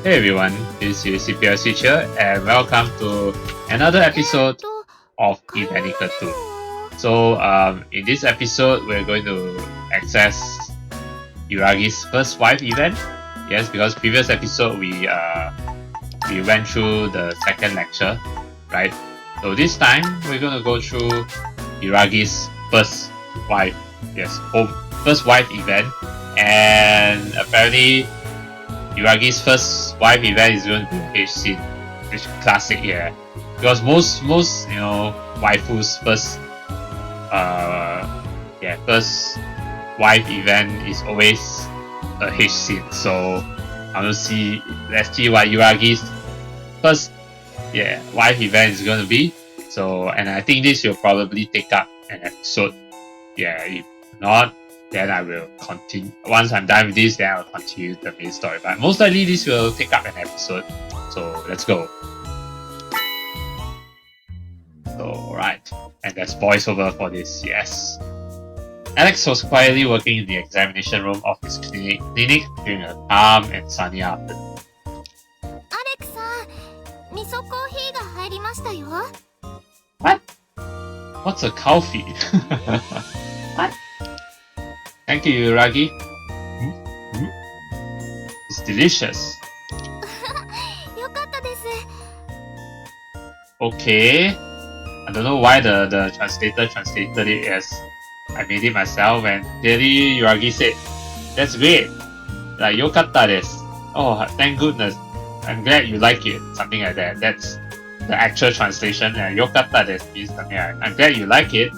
Hey everyone, this is eplipswich here and welcome to another episode of Evenicle 2. So in this episode we're going to access Yuragi's first wife event. Yes, because previous episode we went through the second lecture, right? So this time we're going to go through Yuragi's first wife, first wife event, and apparently Yuragi's first wife event is going to be a H scene, which is classic here. Because most waifus first wife event is always a H scene. So let's see what Yuragi's first wife event is going to be. So, and I think this will probably take up an episode. Yeah, if not, then I will continue. Once I'm done with this, then I'll continue the main story. But most likely this will take up an episode. So let's go. So right, and there's voiceover for this. Yes. Alex was quietly working in the examination room of his clinic during a calm and sunny afternoon. What? What's a coffee? What? Thank you, Yuragi. It's delicious. Okay. I don't know why the translator translated it as I made it myself, and clearly Yuragi said, that's great. Like, yokatta desu. Oh, thank goodness. I'm glad you like it. Something like that. That's the actual translation. Yokatta desu means something like, I'm glad you like it.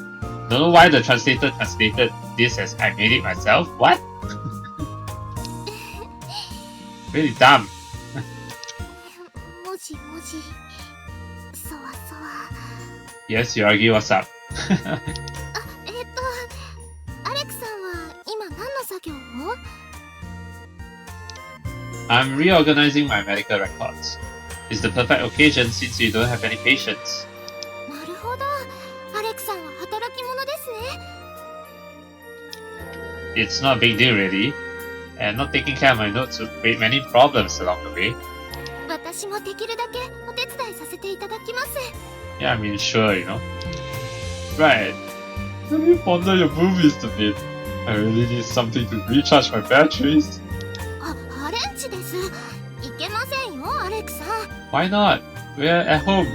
Don't know why the translator translated this as I made it myself. What? Really dumb. Yes, Yuragi, what's up? I'm reorganizing my medical records. It's the perfect occasion since you don't have any patients. It's not a big deal really, and not taking care of my notes would create many problems along the way. Yeah, I mean, sure, you know. Right. Let me ponder your movies a bit. I really need something to recharge my batteries. Why not? We're at home.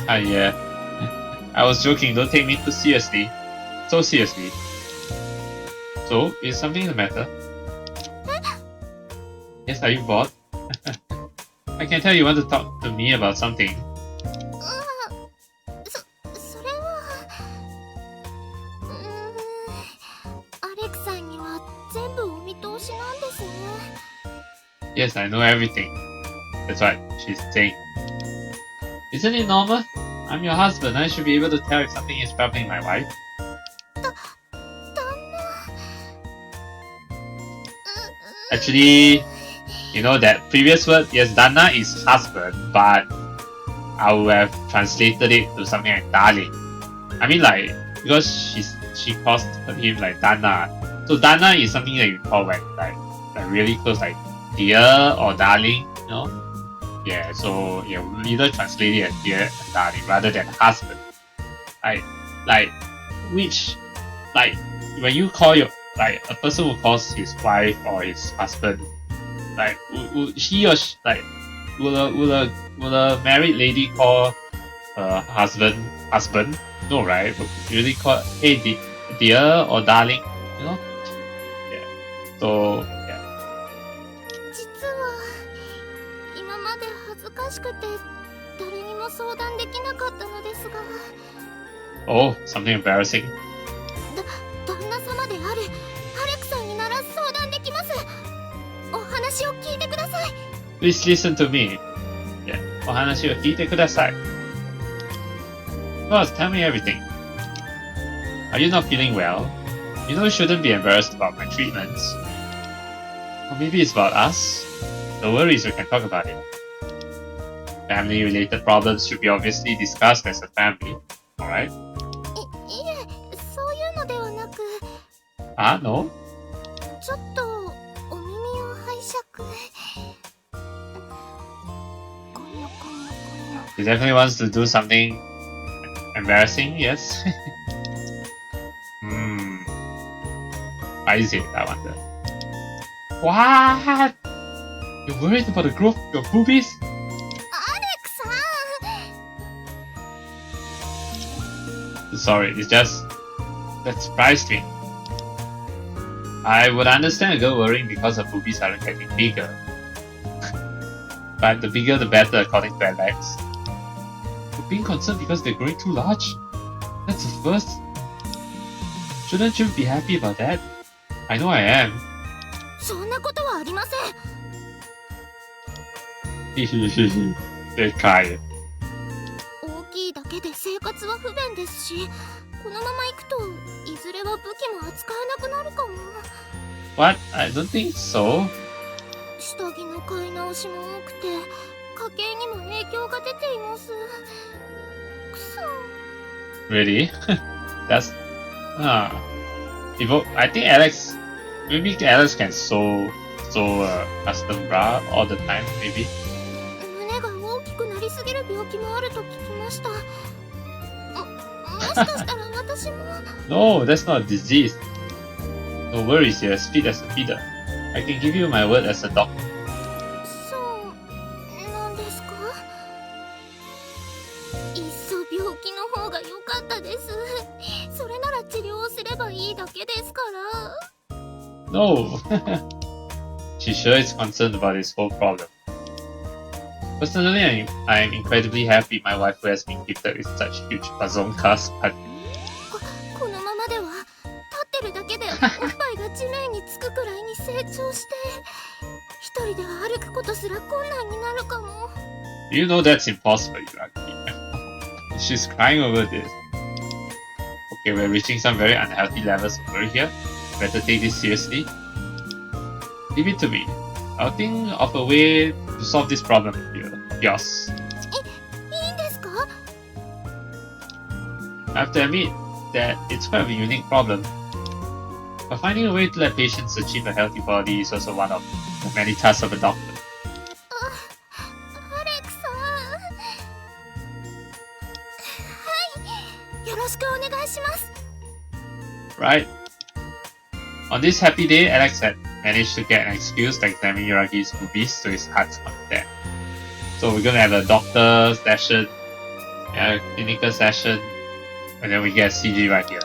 Yeah. I was joking, don't take me too seriously. So seriously. So, is something the matter? Yes, are you bored? I can tell you want to talk to me about something. Yes, I know everything. That's what she's saying. Isn't it normal? I'm your husband. I should be able to tell if something is troubling my wife. Actually, you know that previous word, yes, Dana is husband, but I would have translated it to something like darling. I mean, like, because she calls him like Dana. So Dana is something that you call like really close, like dear or darling, you know? Yeah, so yeah, we'll either translate it as dear and darling rather than husband. Like when you call your, like, a person who calls his wife or his husband, like, would he or she, like, will a married lady call her husband? No, right? But usually call, hey, dear or darling, you know? Yeah. So yeah. Oh, something embarrassing. Please listen to me. Yeah. お話を聞いてください. Boss, tell me everything. Are you not feeling well? You know you shouldn't be embarrassed about my treatments. Or maybe it's about us? No worries, we can talk about it. Family-related problems should be obviously discussed as a family. Alright? Ah, no? She definitely wants to do something embarrassing, yes. Why is it, I wonder? What? You're worried about the growth of your boobies? Sorry, it's just... that surprised me. I would understand a girl worrying because her boobies aren't getting bigger. But the bigger the better, according to Alex. But being concerned because they're growing too large? That's a first. Shouldn't you be happy about that? I know I am. They cry. What? I don't think so. Really? That's... I think Alex... Maybe Alex can sew custom bra all the time, maybe? No, that's not a disease. No worries, you're as fit as a feeder. I can give you my word as a doctor. No! She sure is concerned about this whole problem. Personally, I'm incredibly happy my wife has been gifted with such huge bazonkas, but... You know that's impossible, Yuragi. She's crying over this. Okay, we're reaching some very unhealthy levels over here. Better take this seriously. Leave it to me. I'll think of a way to solve this problem of yours. I have to admit that it's quite a unique problem. But finding a way to let patients achieve a healthy body is also one of the many tasks of a doctor. Right. On this happy day, Alex had managed to get an excuse to examine Yuragi's boobies to his heart's content. So we're gonna have a doctor session, a clinical session, and then we get a CG right here.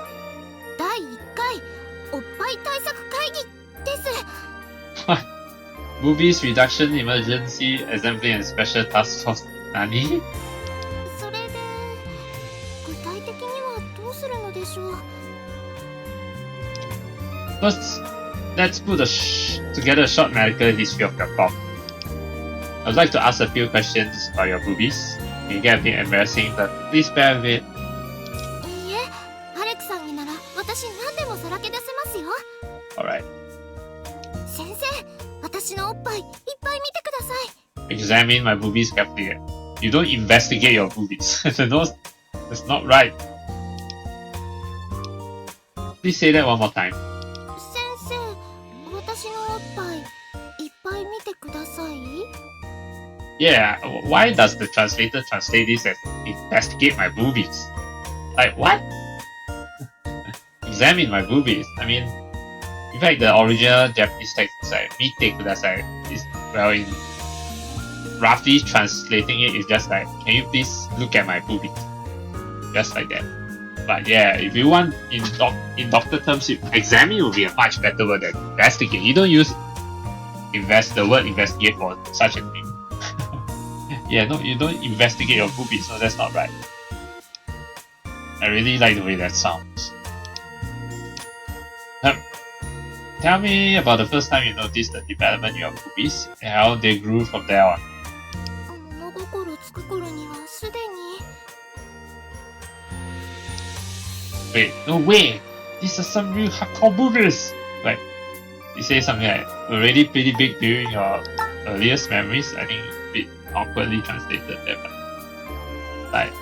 What? Boobies reduction emergency assembly and special task force. Nani? First, let's put together a short medical history of your problem. I'd like to ask a few questions about your boobies. It may get a bit embarrassing, but please bear with it. Alright. Examine my boobies carefully. You don't investigate your boobies. No, that's not right. Please say that one more time. Yeah, why does the translator translate this as investigate my boobies? Like, what? Examine my boobies. I mean, in fact, the original Japanese text is like, mite kudasai. Well, in roughly translating it, it's just like, can you please look at my boobies? Just like that. But yeah, if you want, in doctor terms, examine would be a much better word than investigate. You don't use the word investigate for such a thing. Yeah, no, you don't investigate your boobies, so that's not right. I really like the way that sounds. Tell me about the first time you noticed the development in your boobies and how they grew from there on. Wait, no way! These are some real hardcore boobies! Like, you say something like, already pretty big during your earliest memories. I think a bit awkwardly translated there, but like,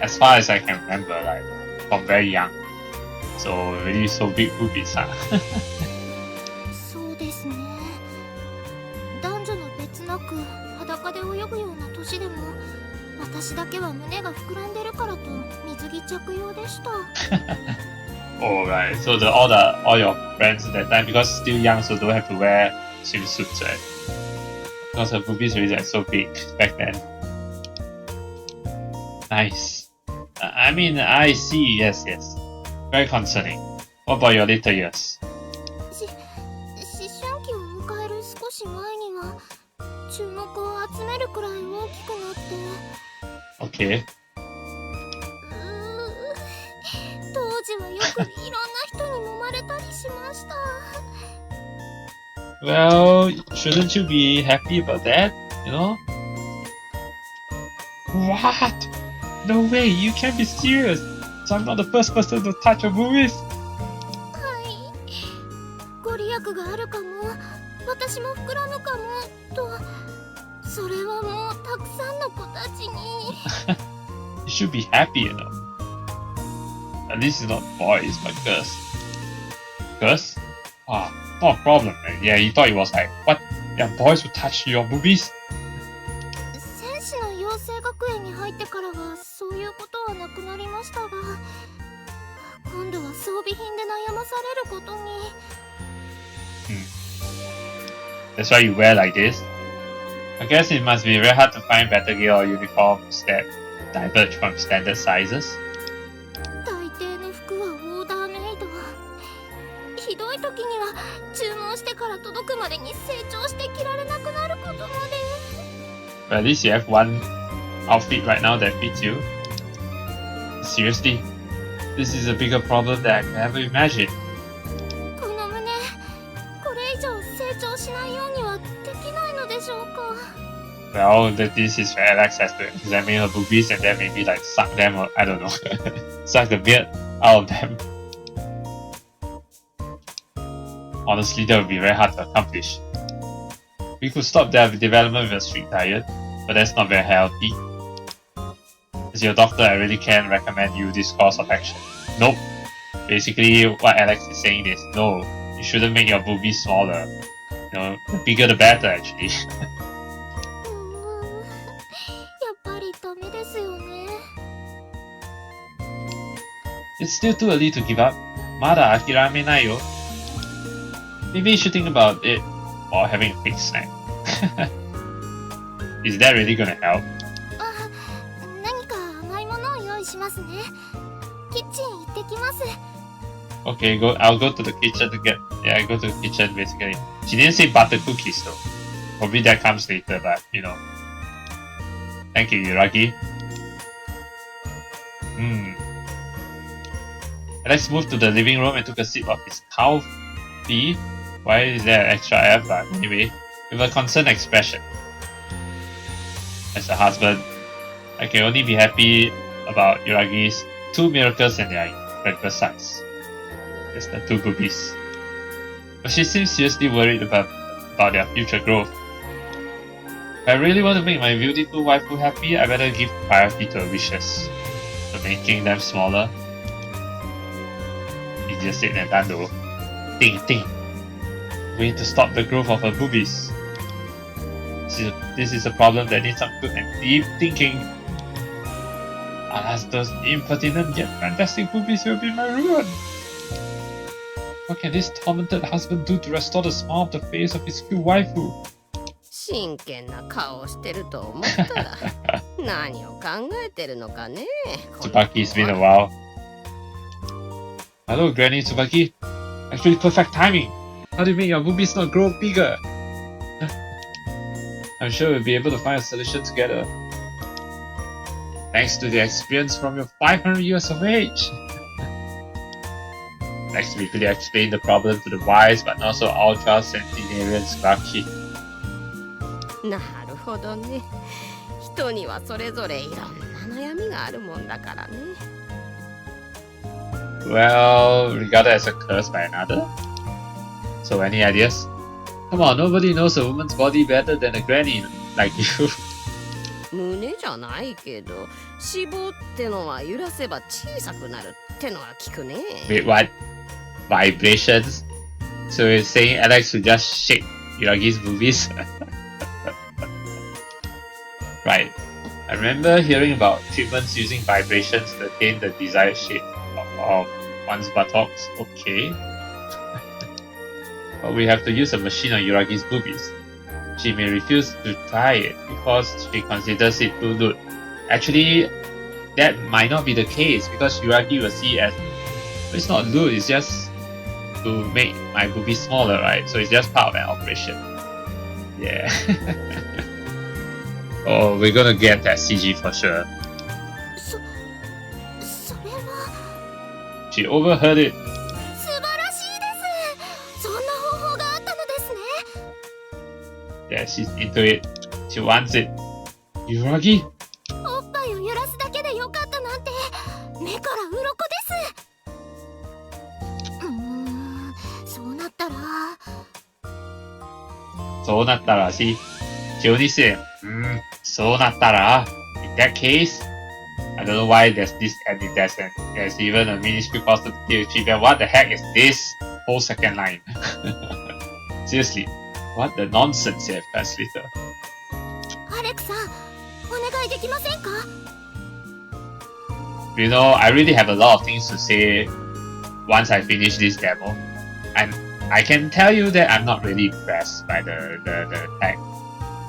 as far as I can remember, like, from very young. So, really so big boobies, huh? Oh right, so all your friends at that time, because still young, so don't have to wear swimsuits, right? Because her boobies were like so big back then. Nice. I mean, I see. Yes. Very concerning. What about your later years? Okay. Well, shouldn't you be happy about that? You know? What? No way, you can't be serious. So I'm not the first person to touch your boobies. You should be happy, you know. At least it's not boys, but girls. Girls? Ah, not a problem, man. Yeah, you thought it was like, what? Yeah, boys who touch your boobies? That's why you wear like this? I guess it must be very hard to find better gear or uniforms that diverge from standard sizes. Well, at least you have one outfit right now that fits you. Seriously, this is a bigger problem that I can ever imagine. Well, this is where Alex has to examine her boobies and then maybe like suck them, or I don't know, suck the beard out of them. Honestly, that would be very hard to accomplish. We could stop their development with a strict diet, but that's not very healthy. As your doctor, I really can't recommend you this course of action. Nope. Basically, what Alex is saying is, no, you shouldn't make your boobies smaller. You know, the bigger the better, actually. It's still too early to give up. Mada akirame nai yo. Maybe you should think about it or having a quick snack. Is that really gonna help? Okay, I'll go to the kitchen to get... Yeah, I go to the kitchen basically. She didn't say butter cookies though. Probably that comes later, but you know. Thank you, Yuragi. Alex moved to the living room and took a sip of his coffee. Why is there an extra F? But anyway, with a concerned expression. As a husband, I can only be happy about Yuragi's 2 miracles and their incredible size. Just the 2 boobies. But she seems seriously worried about their future growth. If I really want to make my beautiful waifu happy, I better give priority to her wishes. So making them smaller. Easier said than done though. Think. We need to stop the growth of her boobies. This is a problem that needs some good and deep thinking. Alas, those impertinent yet fantastic boobies will be my ruin. What can this tormented husband do to restore the smile of the face of his cute waifu? 真剣な顔をしてると思ったら何を考えてるのかね。 Tsubaki, it's been a while. Hello, Granny Tsubaki. Actually, perfect timing. How do you make your boobies not grow bigger? I'm sure we'll be able to find a solution together. Thanks to the experience from your 500 years of age. Let's briefly explain the problem to the wise but not so ultra centenarian Tsubaki. なるほどね。人にはそれぞれいろんな悩みがあるもんだからね。Well, regarded as a curse by another? So any ideas? Come on, nobody knows a woman's body better than a granny like you. 胸じゃないけど、脂肪ってのは揺らせば小さくなるってのは聞くね。Wait, what? Vibrations? So you're saying Alex would just shake Yuragi's boobies? Right. I remember hearing about treatments using vibrations to attain the desired shape of one's buttocks. Okay. But we have to use a machine on Yuragi's boobies. She may refuse to try it because she considers it too lewd. Actually, that might not be the case because Yuragi will see as it's not lewd, it's just to make my boobies smaller, right? So it's just part of an operation. Yeah. Oh, we're gonna get that CG for sure. She overheard it. Yeah, she's into it. She wants it. Yuragi? So nattara, see? She only said, so nattara. In that case, I don't know why there's this antecedent. There's even a minuscule positive achievement. What the heck is this whole second line? Seriously, what the nonsense here, translator? You know, I really have a lot of things to say once I finish this demo. And I can tell you that I'm not really impressed by the tech.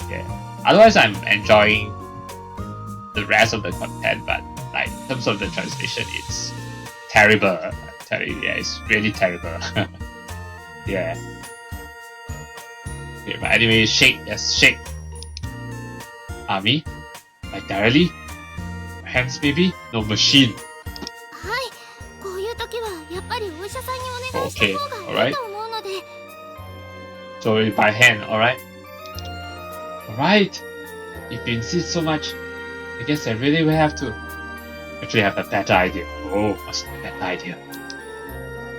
Yeah. Otherwise, I'm enjoying the rest of the content, but like in terms of the translation, it's terrible. I tell you, yeah, it's really terrible. Yeah. Okay, but anyway, shake, yes, shake. Me? Like directly? Hands maybe? No, machine. Okay, alright. So by hand, alright? Alright! If you insist so much, I guess I really will have to. Actually, I have a better idea. Oh, what's the better idea?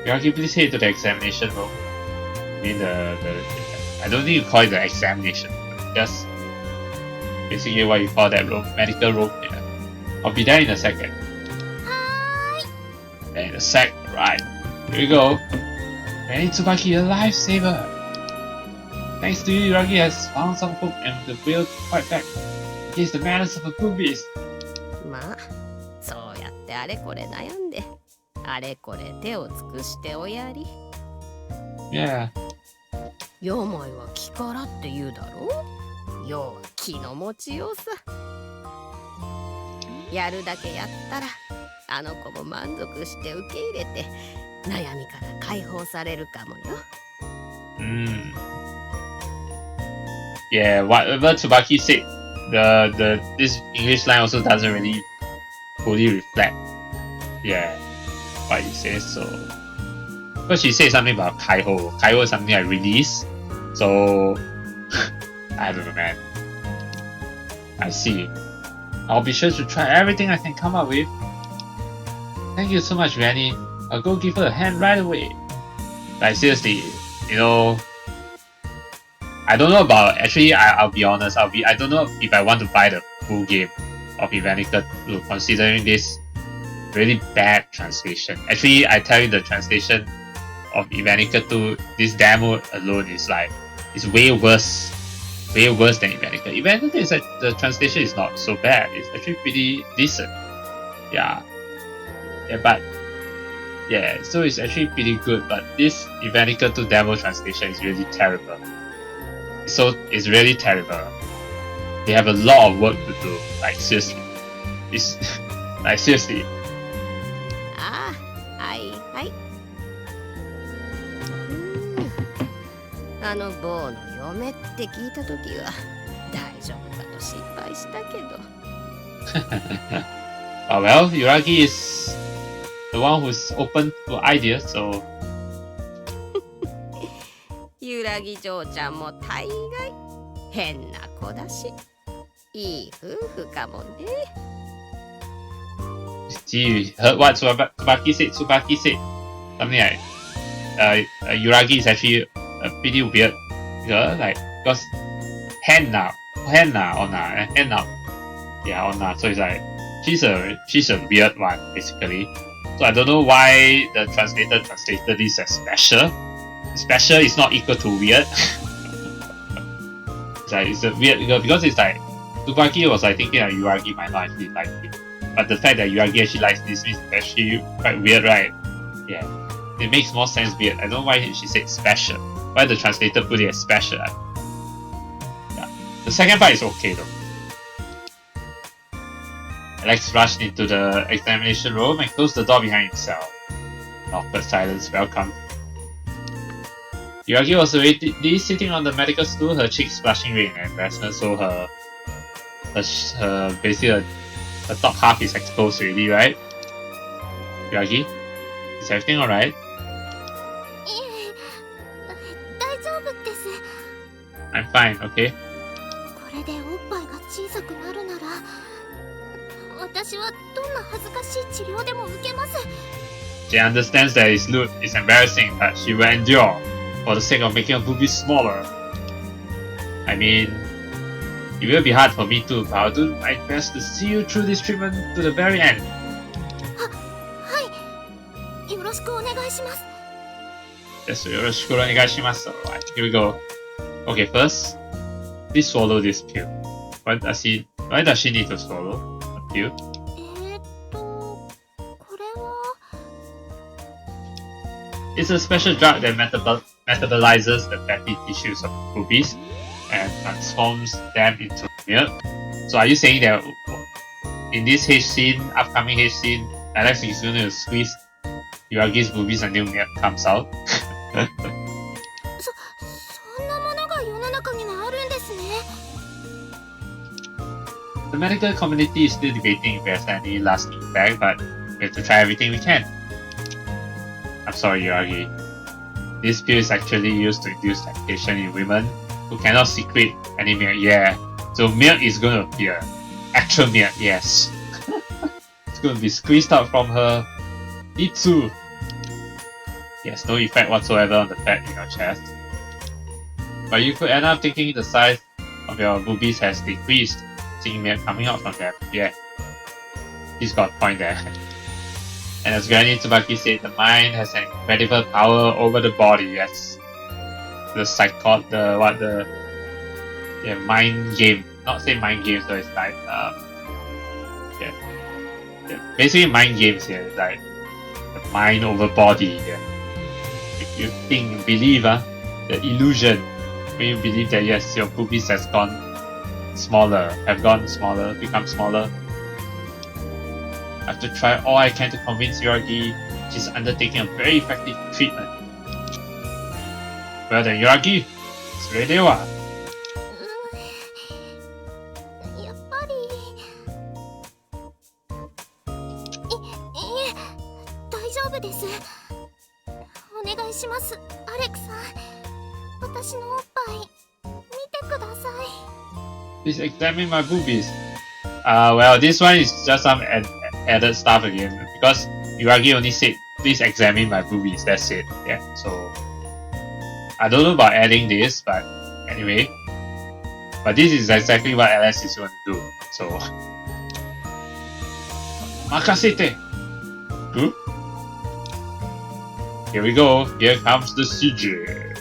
Yuragi, please head to the examination room. I mean I don't need to call it the examination. Just basically what you call that room, medical room. Yeah. I'll be there in a second. And in a sec, right. Here we go. Ready Tsubaki, a lifesaver! Thanks to you, Yuragi has found some hope and the wheel quite back. He's the menace of the boobies. まあ、そうやってあれこれ悩んで、あれこれ手を尽くしておやり。Yeah. 病は気からって言うだろう。要は気の持ちようさ。やるだけやったら、あの子も満足して受け入れて、悩みから解放されるかもよ。Yeah, whatever Tsubaki said, this English line also doesn't really fully reflect, yeah, what he says. So, but she said something about kaiho. Kaiho is something I release. So, I don't know, man. I see. I'll be sure to try everything I can come up with. Thank you so much, Granny. I'll go give her a hand right away. Like seriously, you know. I don't know about. Actually, I'll be honest. I don't know if I want to buy the full game of Evenicle 2, considering this really bad translation. Actually, I tell you, the translation of Evenicle 2, this demo alone is like it's way worse than Evenicle. Evenicle is like the translation is not so bad. It's actually pretty decent. Yeah, but yeah, so it's actually pretty good. But this Evenicle 2 demo translation is really terrible. So it's really terrible. They have a lot of work to do. Like seriously, it's like seriously. ああ、はいはい。あの坊の嫁って聞いたときは大丈夫かと心配したけど。Oh well, Yuragi is the one who's open to ideas, so. ゆらぎ嬢ちゃんも大概変な子だし、いい夫婦かもね。Gee, you heard what Tsubaki said? Tsubaki said something like Yuragi is actually a pretty weird girl, like because henna, so it's like she's a weird one basically. So I don't know why the translator translated this as special. Special is not equal to weird. It's a weird girl because it's like Tsubaki was like thinking that Yuragi might not actually like it. But the fact that Yuragi actually likes this is actually quite weird, right? Yeah. It makes more sense weird. I don't know why she said special. Why the translator put it as special? Yeah. The second part is okay though. Alex rushed into the examination room and closed the door behind himself. An awkward silence welcomed. Yuragi was already sitting on the medical stool, her cheeks flushing red in embarrassment, so her basically her top half is exposed already, right? Yuragi, is everything alright? I'm fine, okay? She understands that it's lewd, it's embarrassing, but she will endure for the sake of making her boobies smaller. I mean, it will be hard for me too, but I'll do my best to see you through this treatment to the very end. Yes, yoroshiku onegaishimasu. Alright, here we go. Okay, first, please swallow this pill. Why does she need to swallow a pill? It's a special drug that metabolizes the fatty tissues of boobies and transforms them into milk. So are you saying that in this H scene, upcoming H scene, Alex is going to squeeze Yuragi's boobies until milk comes out? The medical community is still debating if there's any lasting effect, but we have to try everything we can. I'm sorry, Yuragi. This pill is actually used to induce lactation in women who cannot secrete any milk. Yeah, so milk is going to appear. Actual milk, yes. It's going to be squeezed out from her itsu. Yes, no effect whatsoever on the fat in your chest. But you could end up thinking the size of your boobies has decreased, seeing milk coming out from them. Yeah, he's got a point there. And as Granny Tsubaki said, the mind has an incredible power over the body. Yes, the mind game. Not say mind games, but it's like basically mind games here. It's like the mind over body. Yeah. If you believe the illusion, when you believe that yes, your boobies become smaller. I have to try all I can to convince Yuragi she's undertaking a very effective treatment. Well then, Yuragi, it's ready wa. Please examine my boobies. Well, this one is just some added stuff again, because Yuragi only said, please examine my boobies, that's it. Yeah, so I don't know about adding this, but anyway. But this is exactly what Alice is going to do, so makasete! Good? Here we go, here comes the seizure.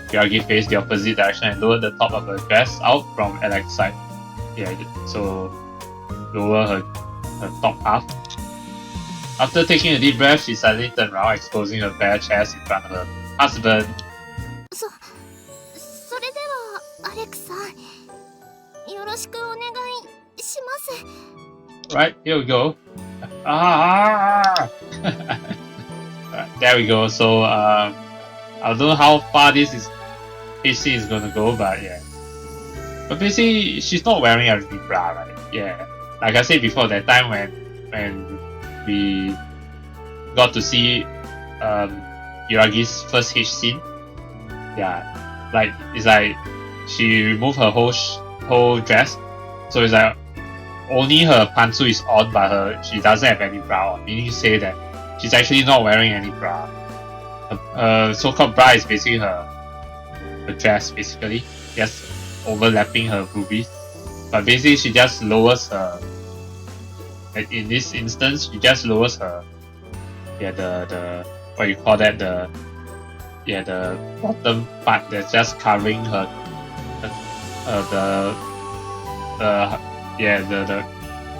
Yuragi faced the opposite direction and lowered the top of her dress out from Alex's side. Yeah, so lower her top half. After taking a deep breath, she suddenly turned around, exposing her bare chest in front of her husband. Right, here we go. Right, there we go. So I don't know how far this scene is gonna go, but yeah. But basically, she's not wearing a bra, right? Yeah. Like I said before, that time when we got to see Yuragi's first H scene, yeah, like it's like she removed her whole dress, so it's like only her pantsu is on, but she doesn't have any bra on, meaning to say that she's actually not wearing any bra. Her so-called bra is basically her dress, basically, just overlapping her boobies. But basically, she just lowers her. In this instance, she just lowers her. Yeah, the what you call that, the bottom part that's just covering her the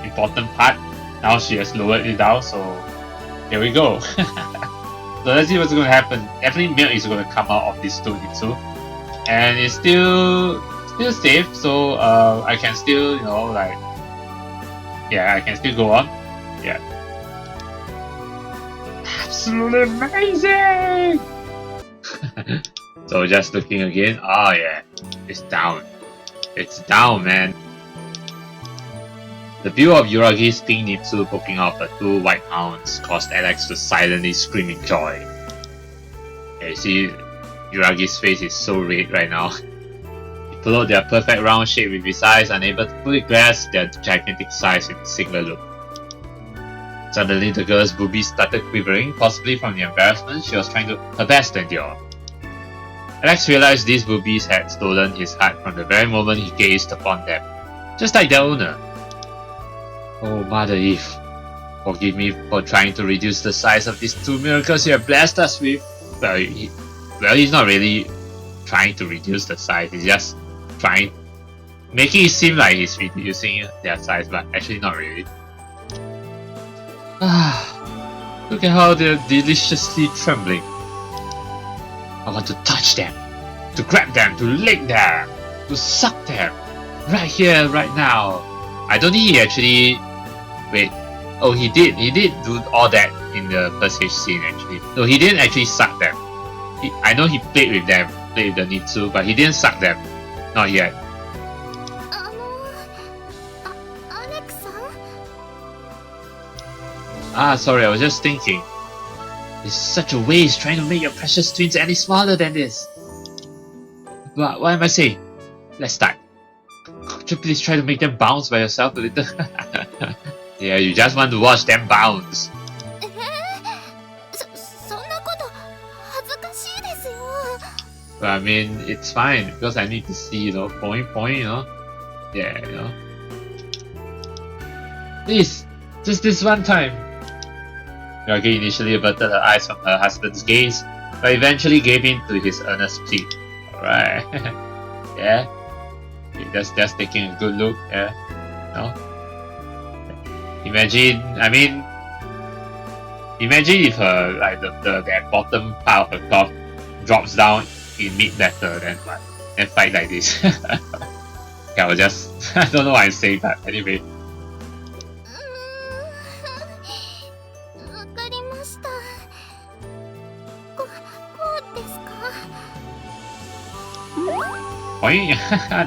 important part. Now she has lowered it down, so here we go. So let's see what's going to happen. Definitely milk is going to come out of this stone too, and it's still safe. So I can still, I can still go on. Yeah, absolutely amazing. So just looking again. Oh yeah, it's down. It's down, man. The view of Yuragi's pink Nipsu poking out her 2 white hounds caused Alex to silently scream in joy. Yeah, you see, Yuragi's face is so red right now. He followed their perfect round shape with his eyes, unable to fully grasp their gigantic size in a single look. Suddenly, the girl's boobies started quivering, possibly from the embarrassment she was trying her best to endure. Alex realized these boobies had stolen his heart from the very moment he gazed upon them, just like their owner. Oh, Mother Eve, forgive me for trying to reduce the size of these 2 miracles you have blessed us with. Well, he's not really trying to reduce the size, he's just making it seem like he's reducing their size, but actually not really. Look at how they're deliciously trembling. I want to touch them, to grab them, to lick them, to suck them, right here, right now. I don't think he actually... Wait. Oh, he did do all that in the first H scene actually. No, he didn't actually suck them. I know he played with them, played with the Nitsu, but he didn't suck them. Not yet. Sorry, I was just thinking. It's such a waste trying to make your precious twins any smaller than this. But what am I saying? Let's start. Could you please try to make them bounce by yourself a little? Yeah, you just want to watch them bounce. But I mean, it's fine because I need to see, point, Yeah, Please, just this one time. Yuragi initially averted her eyes from her husband's gaze, but eventually gave in to his earnest plea. Alright. Yeah. Just taking a good look, yeah. Imagine if her, that bottom part of her cloth drops down in mid-battle, then fight like this. Yeah, I don't know what I'm saying, but anyway.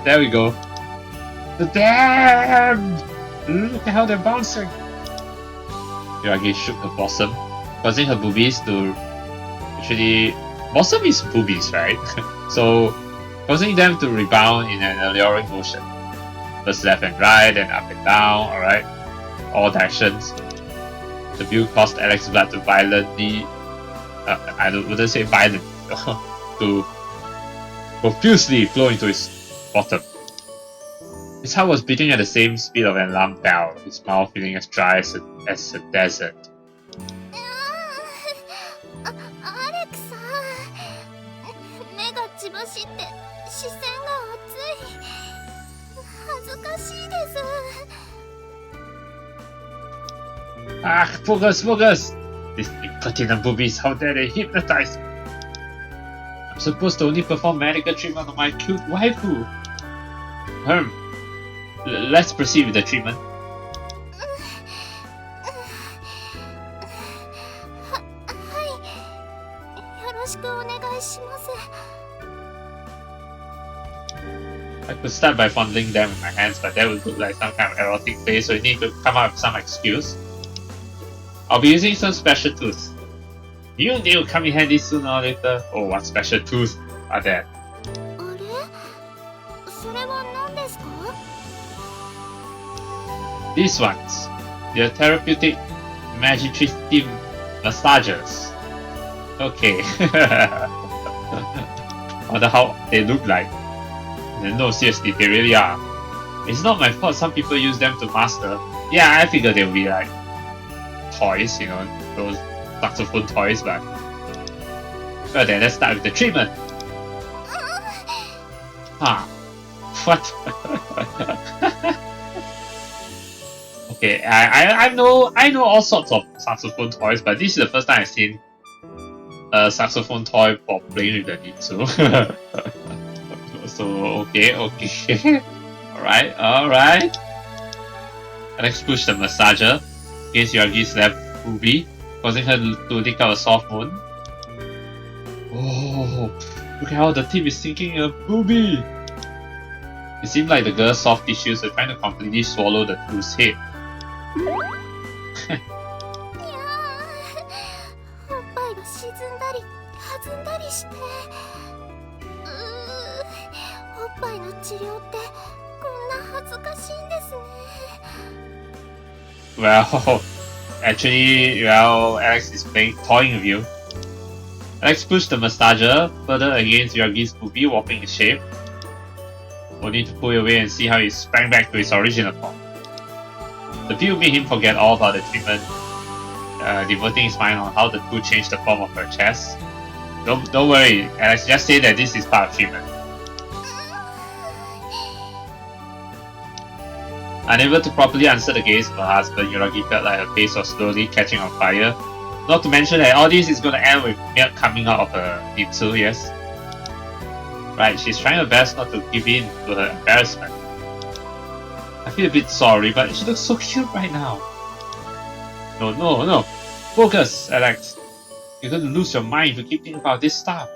There we go. The damned! Look at how they're bouncing! Yuragi shook her bosom, causing her boobies to... Actually... Bosom is boobies, right? So, causing them to rebound in an alluring motion. First left and right, then up and down, alright? All directions. The view caused Alex's blood to violently... I wouldn't say violent, to profusely flow into his bottom. His heart was beating at the same speed of an alarm bell, his mouth feeling as dry as a desert. Focus! These impertinent boobies, how dare they hypnotize me? I'm supposed to only perform medical treatment on my cute waifu. Let's proceed with the treatment. I could start by fondling them with my hands, but that would look like some kind of erotic play, so you need to come up with some excuse. I'll be using some special tools. You knew will come in handy sooner or later. Oh, what special tools are there? These ones. They're therapeutic magistrative massagers. Okay. Wonder how they look like. No, seriously, they really are. It's not my fault some people use them to master. Yeah, I figured they'll be like toys, those saxophone toys, but well then, let's start with the treatment. What? Okay, I know all sorts of saxophone toys, but this is the first time I've seen a saxophone toy for playing with the Nitsu. So okay. Alright. Alex pushed the massager against Yuragi's left boobie, causing her to lick out a soft moan. Oh, look at how the tip is sinking in her boobie! It seemed like the girl's soft tissues were trying to completely swallow the two's head. Well, actually, Alex is toying with you. Alex pushed the massager further against Yuragi's boobie, warping its shape, only to pull away and see how he sprang back to its original form. The view made him forget all about the treatment, devoting his mind on how the two changed the form of her chest. Don't worry, Alex, just say that this is part of treatment. Unable to properly answer the gaze of her husband, Yuragi felt like her face was slowly catching on fire. Not to mention that all this is going to end with milk coming out of her Nitsu, yes? Right, she's trying her best not to give in to her embarrassment. I feel a bit sorry, but she looks so cute right now. No. Focus, Alex. You're going to lose your mind if you keep thinking about this stuff.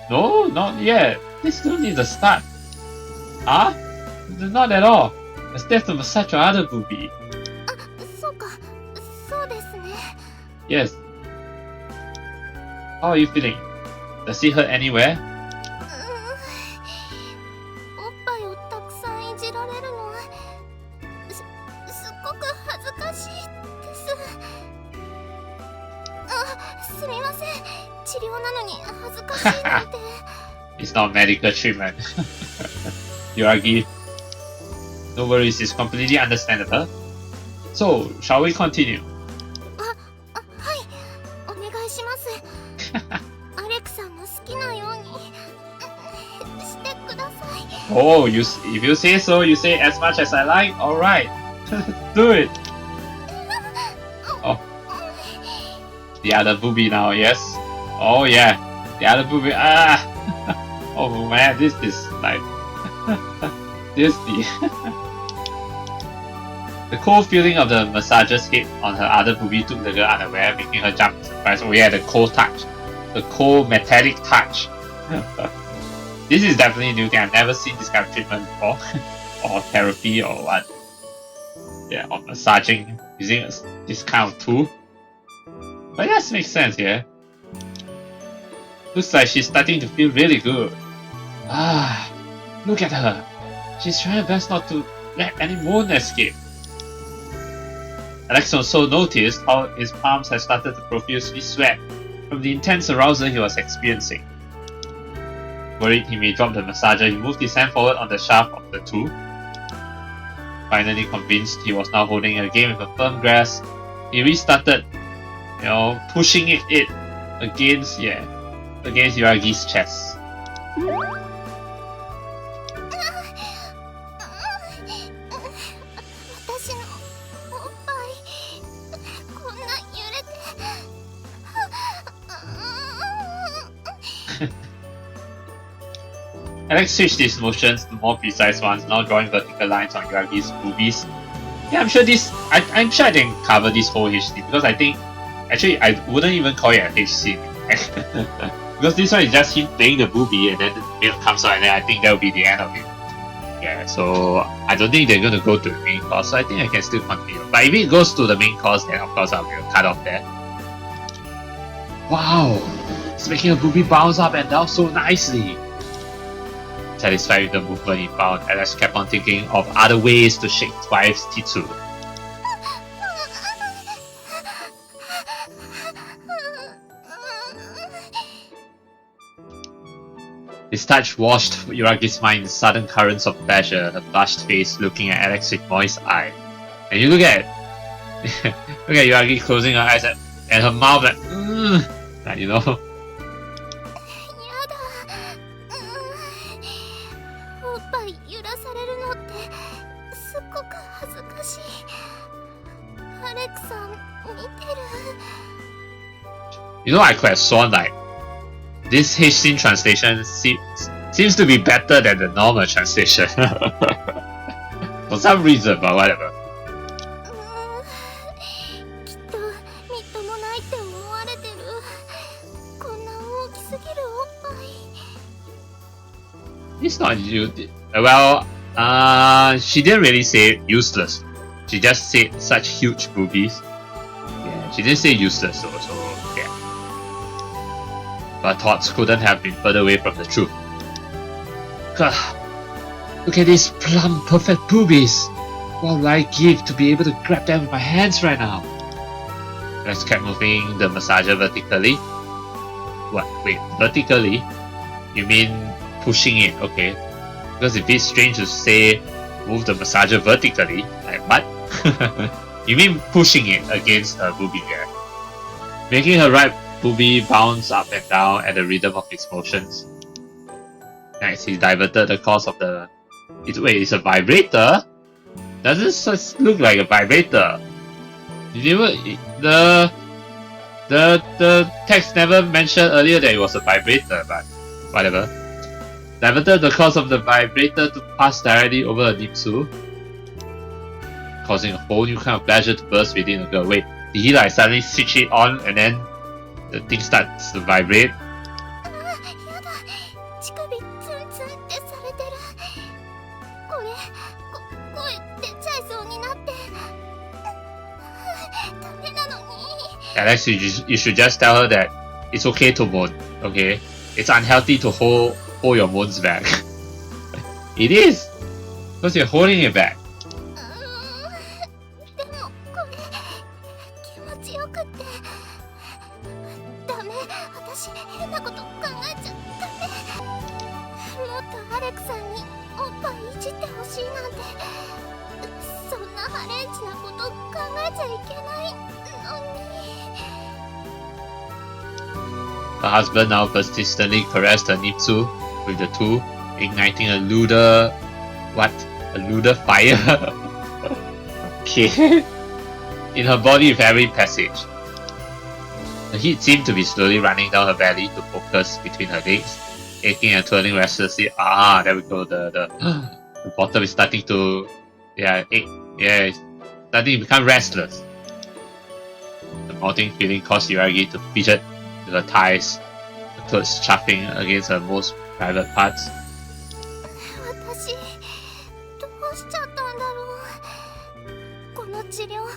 No, not yet. This still needs a start. Huh? Not at all. I still have to massage your other boobie. Yes. How are you feeling? Does it hurt anywhere? It's not medical treatment. Yuragi. No worries, it's completely understandable. So, shall we continue? Oh, if you say so, you say as much as I like? Alright. Do it. Oh. The other boobie now, yes? Oh yeah. The other boobie. Oh man, this is like the cold feeling of the massager's hit on her other boobie took the girl unaware, making her jump in surprise. Oh yeah, the cold touch. The cold metallic touch. This is definitely a new thing. I've never seen this kind of treatment before. Or therapy or what. Yeah, or massaging using this kind of tool. But yes, makes sense, yeah. Looks like she's starting to feel really good. Ah, look at her. She's trying her best not to let any moan escape. Alex also noticed how his palms had started to profusely sweat from the intense arousal he was experiencing. Worried he may drop the massager, he moved his hand forward on the shaft of the tool. Finally convinced he was now holding it again with a firm grasp, he restarted, pushing it against Yuragi's chest. Alex switched his motions to more precise ones, now drawing vertical lines on Yuragi's boobies. Yeah, I'm sure I didn't cover this whole HC because I think actually I wouldn't even call it a HC because this one is just him playing the boobie and then the milk comes out and then I think that will be the end of it. Yeah, so I don't think they're gonna go to the main course, so I think I can still continue. But if it goes to the main course, then of course I'll cut off there. Wow, it's making a boobie bounce up and down so nicely. Satisfied with the movement he found, Alex kept on thinking of other ways to shake his wife's titsu. His touch washed Yuragi's mind in sudden currents of pleasure, her flushed face looking at Alex with moist eye. And you look at Look at Yuragi closing her eyes and her mouth like, like, you know. やだ。おっぱい揺らされるのってすっごく恥ずかしい。アレクさん見てる。You know, I could have sworn like this Hastings translation seems to be better than the normal translation. For some reason, but whatever. きっとみっともないって思われてる。こんな大きすぎるおっぱい。 It's not you. Well, she didn't really say useless. She just said such huge boobies. Yeah, she didn't say useless, so yeah. But thoughts couldn't have been further away from the truth. God, look at these plump, perfect boobies. What would I give to be able to grab them with my hands right now? Let's keep moving the massager vertically. What? Wait, vertically? You mean pushing it? Okay. Because if it's strange to say move the massager vertically, like what? You mean pushing it against her boobie there. Making her right boobie bounce up and down at the rhythm of its motions. Next, he diverted the cause of the... Wait, it's a vibrator? Doesn't look like a vibrator. The text never mentioned earlier that it was a vibrator, but whatever. Diverted the cause of the vibrator to pass directly over her nipsu, causing a whole new kind of pleasure to burst within the girl. Wait, did he like suddenly switch it on and then the thing starts to vibrate? やだ。乳首ツンツンってされてる。これ、声出ちゃいそうになって。ダメなのに。 Alex, you should just tell her that it's okay to moan, okay? It's unhealthy to hold your moans back. It is! Because you're holding it back. でもこれ気持ちよくって。ダメ、私変なこと考えちゃダメ。もっとアレクさんにおっぱいいじってほしいなんて。そんなハレンチなこと考えちゃいけないのに。 Her husband now persistently caressed her nipsu with the tool, igniting a luder... What? A luder fire? Okay. In her body with every passage. The heat seemed to be slowly running down her belly to focus between her legs, aching and twirling restlessly. Ah, there we go. The bottom is starting to... Yeah, ache. Yeah, it's starting to become restless. The mounting feeling caused Yuragi to fidget with her thighs, her clothes chafing against her most private parts. 私どうしちゃったんだろう。この治療も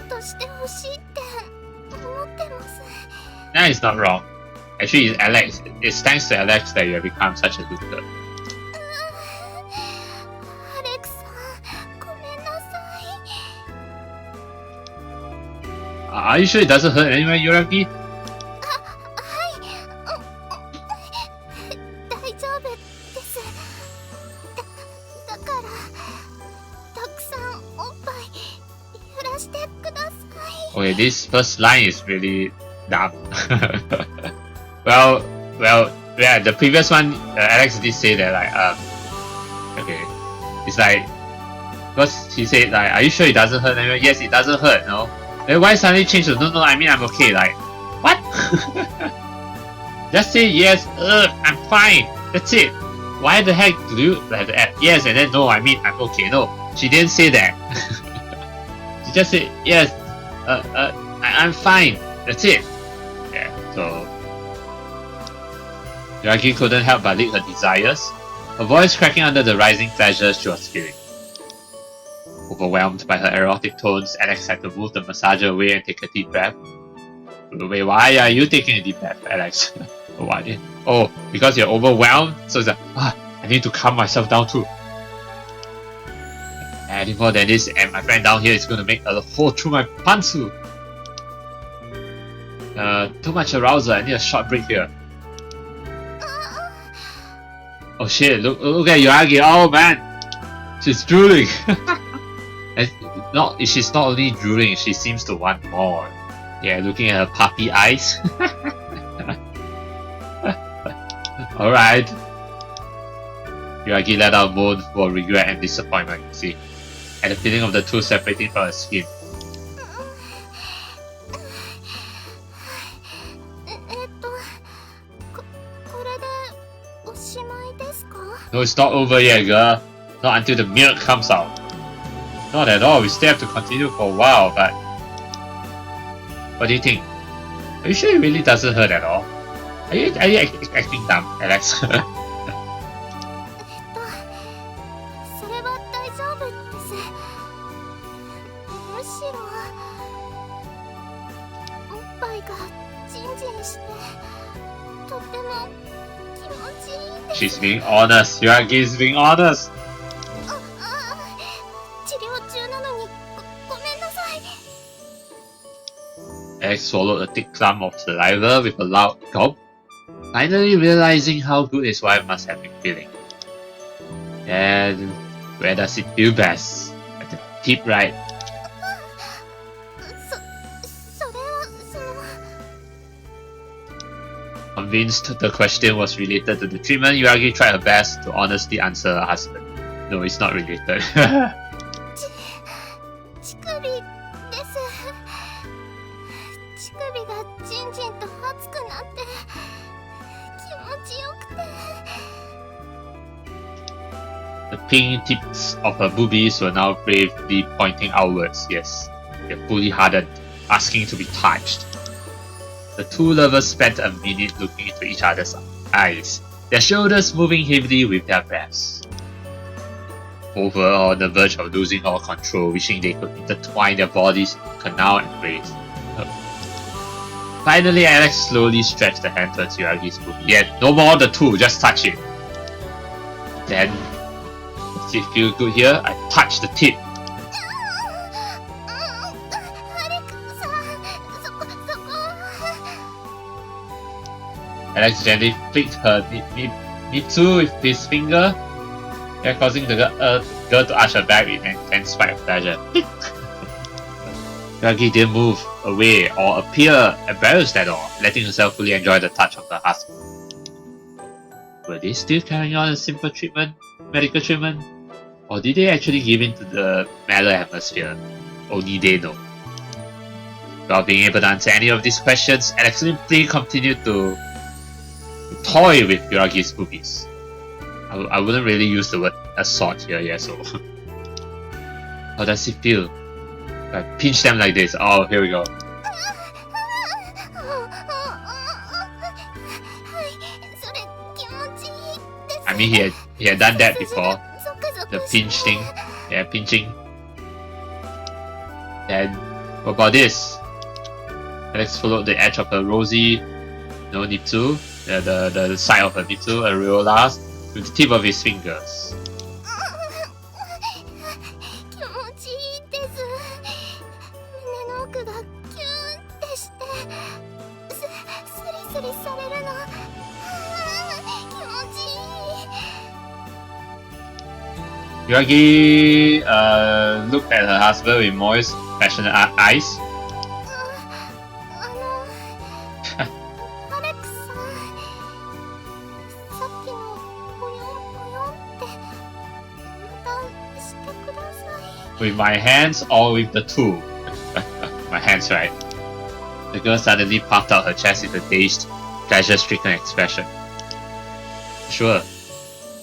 っとしてほしいって思ってます。 That is not wrong. Actually, it's Alex. It's thanks to Alex that you have become such a good girl. アレクさん、ごめんなさい。 Are you sure it doesn't hurt anywhere, Yuragi? 大丈夫です。だからたくさんおっぱい揺らしてください。 Okay, this first line is really dumb. well, yeah, the previous one, Alex did say that like, okay, it's like, because he said like, are you sure it doesn't hurt anywhere? Yes, it doesn't hurt, no? Then why suddenly change to, no, I mean I'm okay, like, what? Just say yes, I'm fine, that's it. Why the heck do you have to add yes and then no, I mean I'm okay? No, she didn't say that. She just said yes, I'm fine, that's it. Yeah, so Yuragi couldn't help but lick her desires, her voice cracking under the rising pleasure she was feeling. Overwhelmed by her erotic tones, Alex had to move the massager away and take a deep breath. Wait, why are you taking a deep breath, Alex? Why? Oh, because you're overwhelmed? So it's like, I need to calm myself down too. Any more than this, and my friend down here is going to make a hole through my pantsu. Too much arousal, I need a short break here. Oh shit, look at Yuragi, oh man! She's drooling! she's not only drooling, she seems to want more. Yeah, looking at her puppy eyes. Alright. Yuragi let out a moan for regret and disappointment, you see. And the feeling of the two separating from her skin. No, it's not over yet, girl. Not until the milk comes out. Not at all, we still have to continue for a while, but... What do you think? Are you sure it really doesn't hurt at all? Are you acting dumb, Alex? She's being honest. Yuragi is being honest. Alex swallowed a thick clump of saliva with a loud gulp, finally realizing how good his wife must have been feeling. And where does it feel best? At the tip, right? Convinced the question was related to the treatment, Yuragi tried her best to honestly answer her husband. No, it's not related. The pink tips of her boobies were now bravely pointing outwards. Yes, they're fully hardened, asking to be touched. The two lovers spent a minute looking into each other's eyes, their shoulders moving heavily with their breaths. Both were on the verge of losing all control, wishing they could intertwine their bodies in canal embrace. Finally, Alex slowly stretched the hand towards Yuragi's boobie. Yeah, no more of the two, just touch it. Then, does it feel good here? I touched the tip. Alex gently flicked her Mitsu with his finger, causing the girl to arch her back with an intense fight of pleasure. Yuragi didn't move away or appear embarrassed at all, letting herself fully enjoy the touch of her husband. Were they still carrying on a simple treatment, medical treatment? Or did they actually give in to the mellow atmosphere? Only they know. Without being able to answer any of these questions, Alex simply continued to toy with Yuragi's boobies. I wouldn't really use the word assault here, yeah, so... How does it feel? I pinch them like this. Oh, here we go. I mean, he had done that before. The pinch thing. Yeah, pinching. And what about this? Alex followed the edge of her rosy nipsu, the side of her nipsu, areolas, with the tip of his fingers. Yuragi looked at her husband with moist, passionate eyes. With my hands or with the tool? My hands, right? The girl suddenly puffed out her chest with a dazed, pleasure-stricken expression. Sure.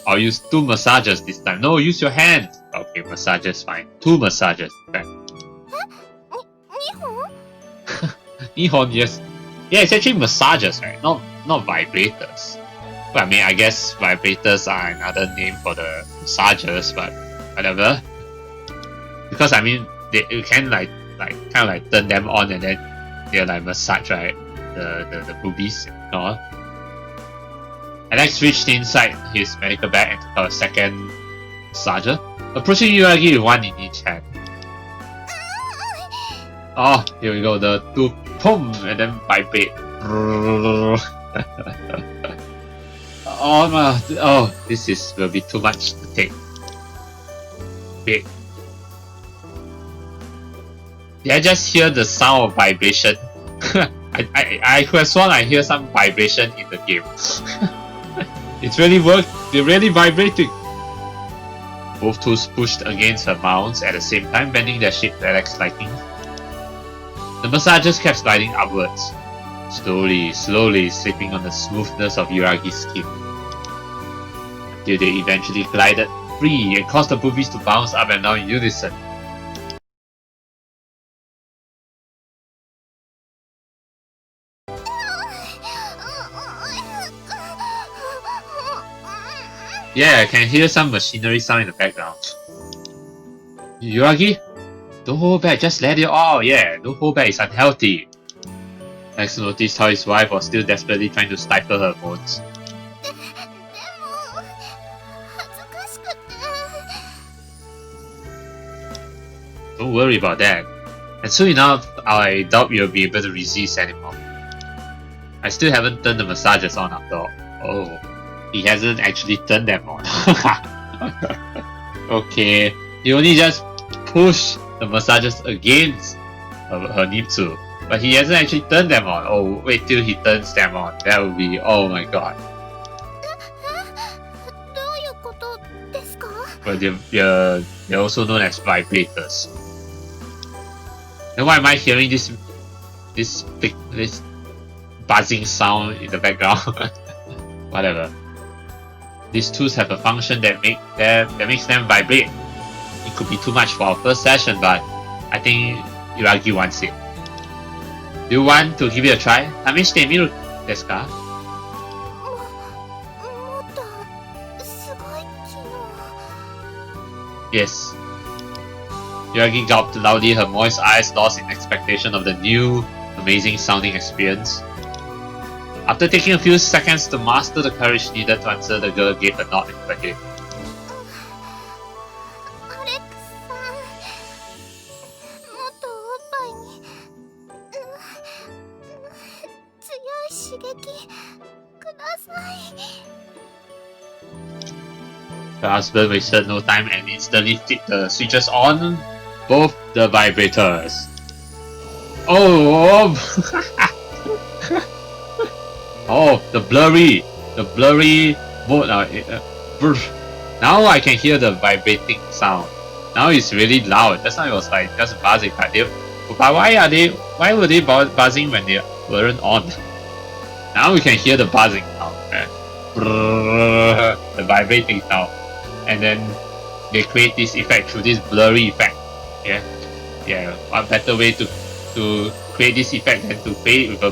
I'll use 2 massages this time. No, use your hand! Okay, massages fine. 2 massages. Okay. 2本? Yes. Yeah, it's actually massages, right? Not vibrators. Well, I mean, I guess vibrators are another name for the massagers, but whatever. Because I mean, you can kind of like turn them on and then they're like massage, right? The boobies and all. Alex reached inside his medical bag and took out a second massager, approaching Yuragi with one in each hand. Oh, here we go, the 2 boom and then vibrate. Oh, this will be too much to take. Big. Did I just hear the sound of vibration? I could have sworn I hear some vibration in the game. It's really worked. They're really vibrating. Both tools pushed against her mounts at the same time, bending their shape to Alex's liking. The massagers kept sliding upwards, slowly, slipping on the smoothness of Yuragi's skin, until they eventually glided free and caused the boobies to bounce up and down in unison. Yeah, I can hear some machinery sound in the background. Yuragi? Don't hold back, just let it all. Yeah, don't hold back, it's unhealthy. Alex noticed how his wife was still desperately trying to stifle her moans. Don't worry about that. And soon enough, I doubt you'll be able to resist anymore. I still haven't turned the massagers on after all. Oh, he hasn't actually turned them on. Okay, he only just pushed the massagers against her Nipsu, but he hasn't actually turned them on. Oh, wait till he turns them on. That would be, oh my god. But they're also known as vibrators. Then why am I hearing this buzzing sound in the background? Whatever. These tools have a function that makes them vibrate. It could be too much for our first session, but I think Yuragi wants it. Do you want to give it a try? 試してみるですか? Yes. Yuragi gulped loudly, her moist eyes lost in expectation of the new, amazing sounding experience. After taking a few seconds to master the courage needed to answer, the girl gave a nod in her head. Her husband wasted no time and instantly flipped the switches on both the vibrators. Oh! Oh, the blurry mode. Now I can hear the vibrating sound. Now it's really loud. Just now it was like just buzzing. But why were they buzzing when they weren't on? Now we can hear the buzzing sound. The vibrating sound. And then they create this effect through this blurry effect. Yeah. What better way to create this effect than to create with a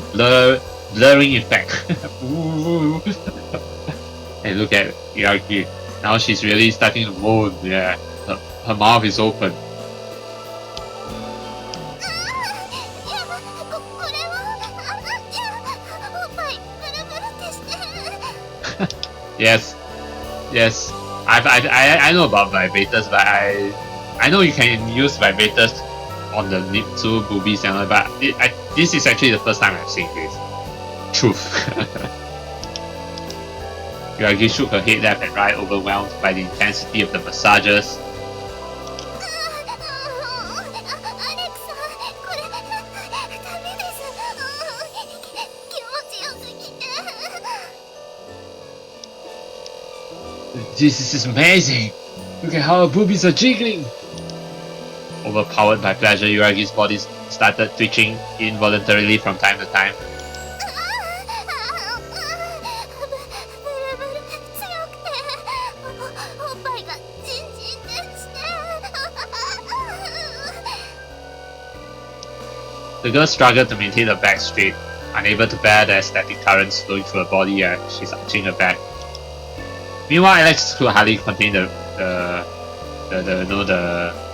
blurring effect. And look at Yuragi. Now she's really starting to moan. Yeah, her mouth is open. Yes. I know about vibrators, but I know you can use vibrators on the Nipsu boobies and all, but this is actually the first time I've seen this. Truth. Yuragi shook her head left and right, overwhelmed by the intensity of the massages. This is amazing! Look at how her boobies are jiggling! Overpowered by pleasure, Yuragi's body started twitching involuntarily from time to time. The girl struggled to maintain her back straight, unable to bear the static currents flowing through her body as she's arching her back. Meanwhile, Alex could hardly contain the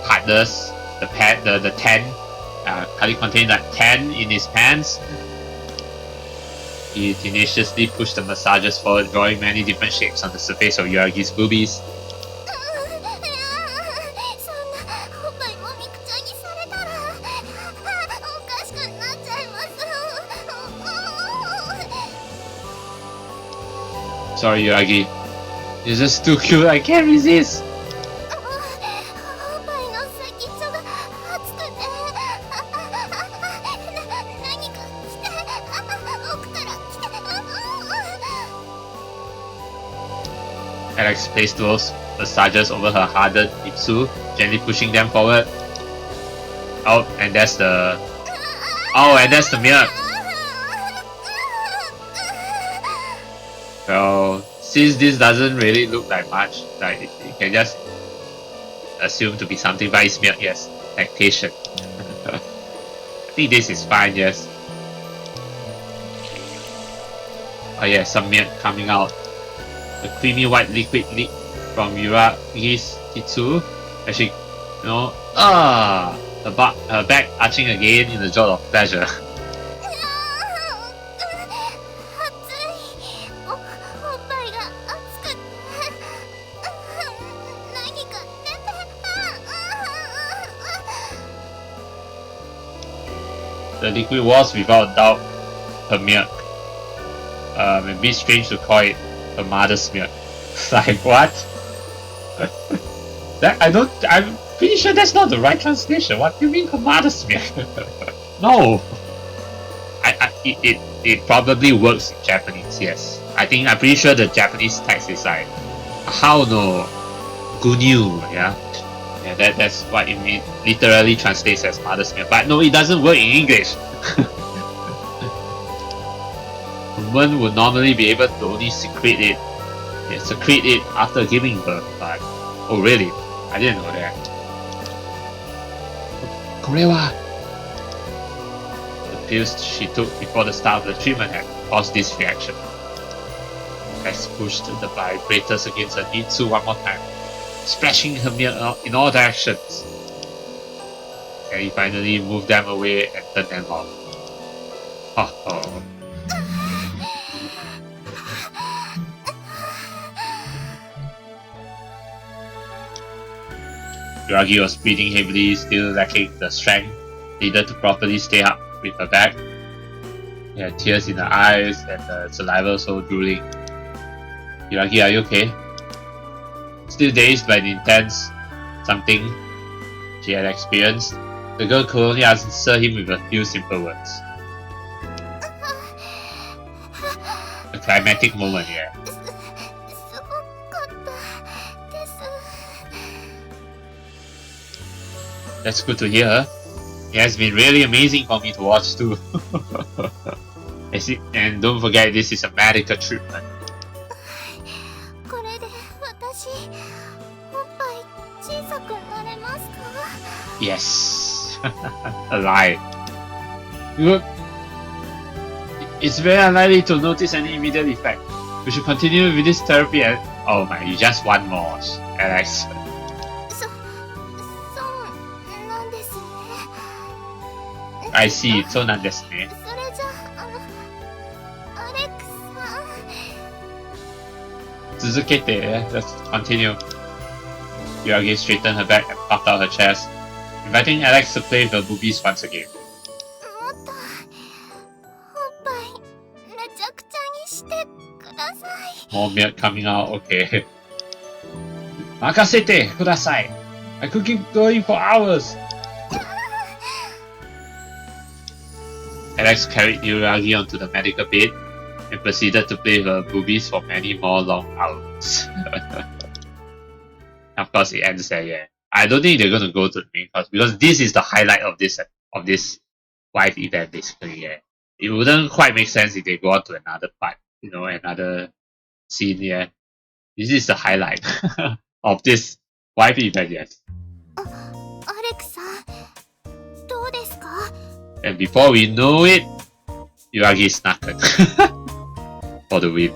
hardness, the tan, hardly contain that tan in his pants. He tenaciously pushed the massagers forward, drawing many different shapes on the surface of Yuragi's boobies. Sorry, Yuragi. You're just too cute, I can't resist! Alex placed those massages over her hardened Itsu, gently pushing them forward. Oh, and that's the... Oh, and that's the milk! Well, since this doesn't really look like much, like you can just assume to be something, but it's milk, yes. Lactation. I think this is fine, yes. Oh yeah, some milk coming out. The creamy white liquid leak from Yuragi's Itsu as she, her back arching again in a jolt of pleasure. The liquid was without doubt her milk. A bit strange to call it her mother's milk. Like what? I'm pretty sure that's not the right translation. What do you mean her mother's milk? No. It probably works in Japanese, yes. I'm pretty sure the Japanese text is like how no gunyu, yeah? Yeah, that's what it literally translates as mother's milk. But no, it doesn't work in English. Women would normally be able to only secrete it after giving birth, but oh really? I didn't know that. Korewa. The pills she took before the start of the treatment had caused this reaction. Lex pushed the vibrators against her Nitsu one more time, splashing her milk in all directions. And he finally moved them away and turned them off. Oh. Yuragi was breathing heavily, still lacking the strength needed to properly stay up with her back. She had tears in her eyes and the saliva so drooling. Yuragi, are you okay? Still dazed by the intense something she had experienced, the girl could only answer him with a few simple words. A climactic moment here. That's good to hear. It has been really amazing for me to watch too. And don't forget, this is a Medica treatment. Yes. Alive. Look. It's very unlikely to notice any immediate effect. We should continue with this therapy and... Oh my, you just want more, Alex. I see, soなんですね. Let's continue. Yuragi straightened her back and puffed out her chest, inviting Alex to play with her boobies once again. More milk coming out, okay. Makasete kudasai. I could keep going for hours. Alex carried Yuragi onto the medical bed and proceeded to play with her boobies for many more long hours. Of course, it ends there, yeah. I don't think they're gonna go to the main course because this is the highlight of this wife event, basically, yeah. It wouldn't quite make sense if they go on to another part, another scene, yeah. This is the highlight of this wife event, yes. And before we know it, Yuragi is knackered for the win.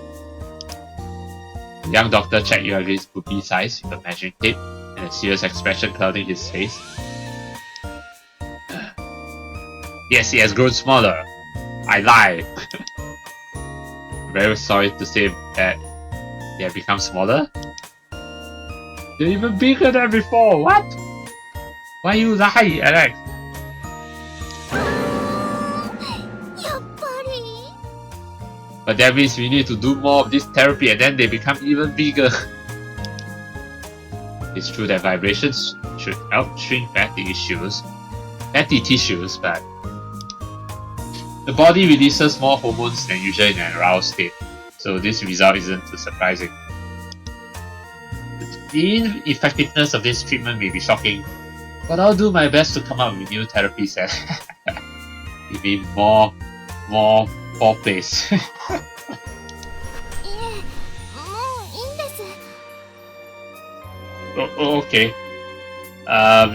The young doctor checked Yuragi's boobie size with a measuring tape and a serious expression clouding his face. Yes, he has grown smaller. I lied. Very sorry to say that they have become smaller. They're even bigger than before. What? Why you lie, Alex? But that means we need to do more of this therapy and then they become even bigger. It's true that vibrations should help shrink fatty tissues, but the body releases more hormones than usual in an aroused state, so this result isn't too surprising. The ineffectiveness of this treatment may be shocking, but I'll do my best to come up with new therapies and maybe more foreplays. いえ、もういいんです。 Okay.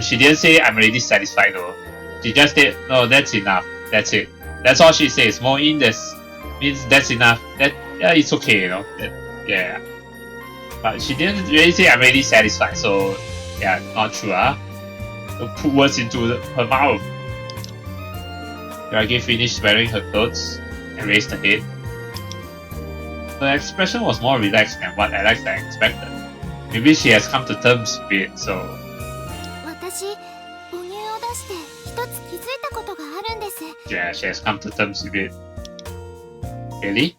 She didn't say I'm already satisfied though. She just said, no, that's enough. That's it. That's all she says. More in this means that's enough. That yeah, it's okay, you know. Yeah. But she didn't really say I'm already satisfied. So yeah, not true. Don't put words into her mouth. Yuragi finished wearing her clothes and raised her head. Her expression was more relaxed than what Alex had expected. Maybe she has come to terms with it, so... 私、母乳を出して一つ気づいたことがあるんです。 Yeah, she has come to terms with it. Really?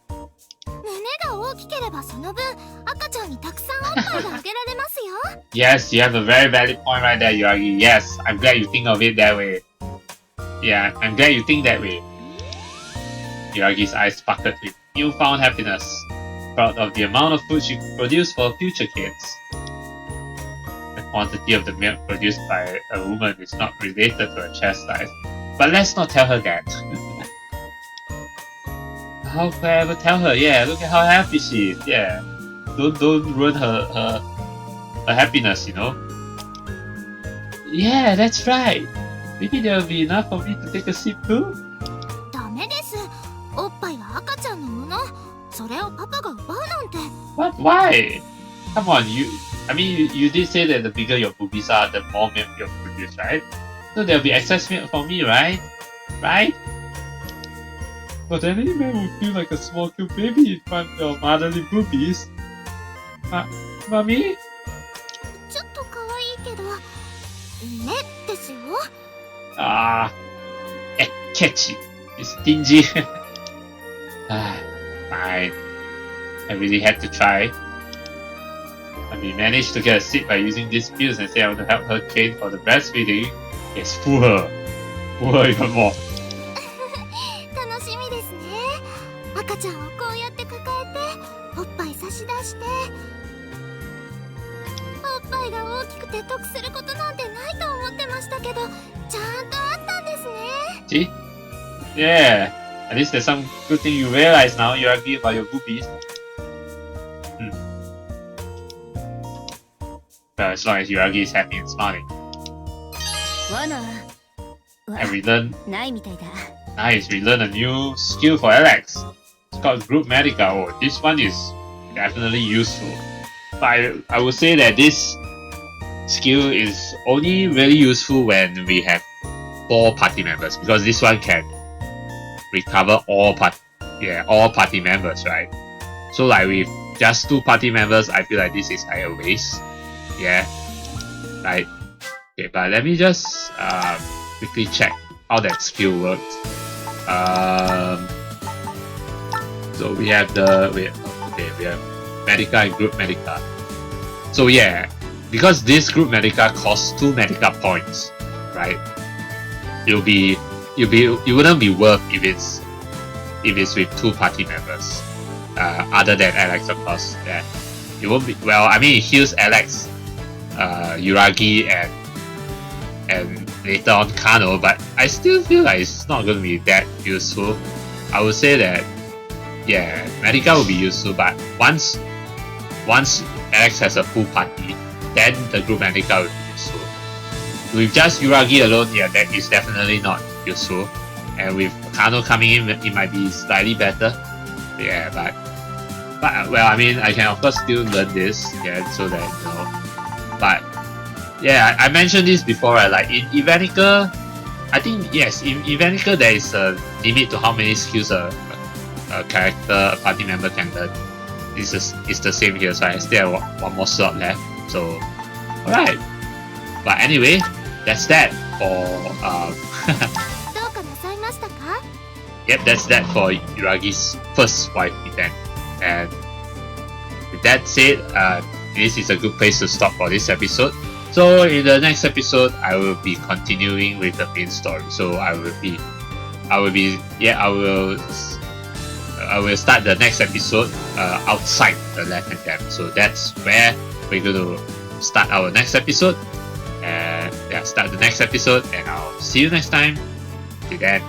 胸が大きければその分、赤ちゃんにたくさんおっぱいがあげられますよ。 Yes, you have a very valid point right there, Yuragi. Yes, I'm glad you think of it that way. Yeah, I'm glad you think that way. Yuragi's eyes sparkled with newfound happiness, proud of the amount of food she could produce for future kids. The quantity of the milk produced by a woman is not related to her chest size, but let's not tell her that. How could I ever tell her? Yeah, look at how happy she is. Yeah, don't ruin her happiness, you know. Yeah, that's right. Maybe there will be enough for me to take a sip too. ダメです。おっぱいは赤ちゃんのもの。それをパパが奪うなんて。 What? Why? Come on, I mean, you did say that the bigger your boobies are, the more milk you'll produce, right? So there'll be excess milk for me, right? Right? But any man would feel like a small cute baby in front of motherly boobies. Mommy? ちょっと可愛いけど、ねですよ。 Ah, catchy. It's stingy. Fine. I really had to try. And we managed to get a seat by using these pills and say I want to help her train for the breastfeeding. Yes, fool her. Fool her even more. 楽しみですね。赤ちゃんをこうやって抱えて、おっぱい差し出して。おっぱいが大きくて得することなんてないと思ってましたけど、ちゃんとあったんですね。 See? Yeah. At least there's some good thing you realize now. You argue about your boobies. Well, as long as Yuragi is happy and smiling. And we learn... ないみたいだ。 Nice, we learn a new skill for Alex. It's called Group Medica. Oh, this one is definitely useful. But I would say that this skill is only really useful when we have 4 party members, because this one can recover all party members, right? So like with just 2 party members, I feel like this is like a waste. Yeah. Right. Okay, but let me just quickly check how that skill works. So we have we have Medica and Group Medica. So yeah, because this Group Medica costs 2 Medica points, right? It wouldn't be worth if it's with 2 party members. Other than Alex, of course. Yeah. It won't be, well, I mean, it heals Alex, Yuragi, and later on Kano, but I still feel like it's not going to be that useful. I would say that, yeah, Medica will be useful, but once Alex has a full party, then the Group Medica will be useful. With just Yuragi alone, yeah, that is definitely not useful. And with Kano coming in, it might be slightly better. Yeah, but well, I mean, I can of course still learn this, yeah, so that, you know. But yeah, I mentioned this before, right? Like in Evenicle, I think yes, in Evenicle there is a limit to how many skills a character, a party member can learn. It's the same here, so I still have one more slot left. So, alright. But anyway, that's that for どうかなさいましたか? Yep, that's that for Yuragi's first wife event. And with that said, this is a good place to stop for this episode. So in the next episode, I will be continuing with the main story. So I will start the next episode outside the Latin camp. So that's where we're going to start our next episode. Start the next episode, and I'll see you next time. Till then,